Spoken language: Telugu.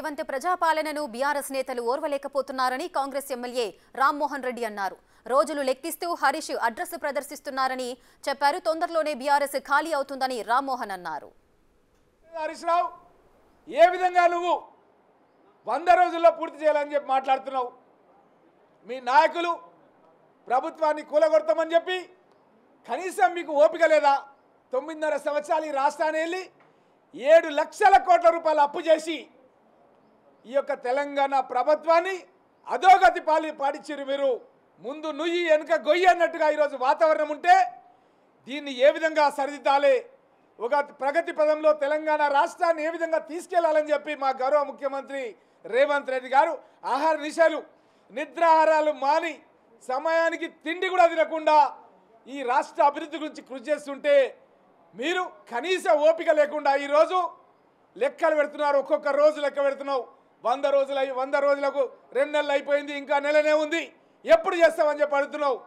రేవంత్ ప్రజాపాలనను బీఆర్ఎస్ నేతలు ఓర్వలేకపోతున్నారని కాంగ్రెస్ ఎమ్మెల్యే రామ్మోహన్ రెడ్డి అన్నారు. రోజులు లెక్కిస్తూ హరీష్ అడ్రస్ ప్రదర్శిస్తున్నారని చెప్పారు. తొందరలోనే బీఆర్ఎస్ ఖాళీ అవుతుందని రామ్మోహన్ అన్నారు. హరీష్ రావు, ఏ విధంగా నువ్వు 100 రోజుల్లో పూర్తి చేయాలని చెప్పి మాట్లాడుతున్నావు? మీ నాయకులు ప్రభుత్వాన్ని కూలగొడతామని చెప్పి కనీసం మీకు ఓపిక లేదా? 9.5 సంవత్సరాలు ఈ రాష్ట్రాన్ని వెళ్ళి 7 లక్షల కోట్ల రూపాయలు అప్పు చేసి ఈ యొక్క తెలంగాణ ప్రభుత్వాన్ని అధోగతి పాడించారు మీరు. ముందు నుయ్యి వెనుక గొయ్యి అన్నట్టుగా ఈరోజు వాతావరణం ఉంటే దీన్ని ఏ విధంగా సరిదిద్దాలి, ఒక ప్రగతి పదంలో తెలంగాణ రాష్ట్రాన్ని ఏ విధంగా తీసుకెళ్లాలని చెప్పి మా గౌరవ ముఖ్యమంత్రి రేవంత్ రెడ్డి గారు ఆహార నిశాలు నిద్రాహారాలు మాని సమయానికి తిండి కూడా తినకుండా ఈ రాష్ట్ర అభివృద్ధి గురించి కృషి చేస్తుంటే మీరు కనీస ఓపిక లేకుండా ఈరోజు లెక్కలు పెడుతున్నారు. ఒక్కొక్క రోజు లెక్క పెడుతున్నావు. 100 రోజులకు 2 నెలలు అయిపోయింది, ఇంకా నెలనే ఉంది, ఎప్పుడు చేస్తామని చెప్పి అడుగుతున్నావు.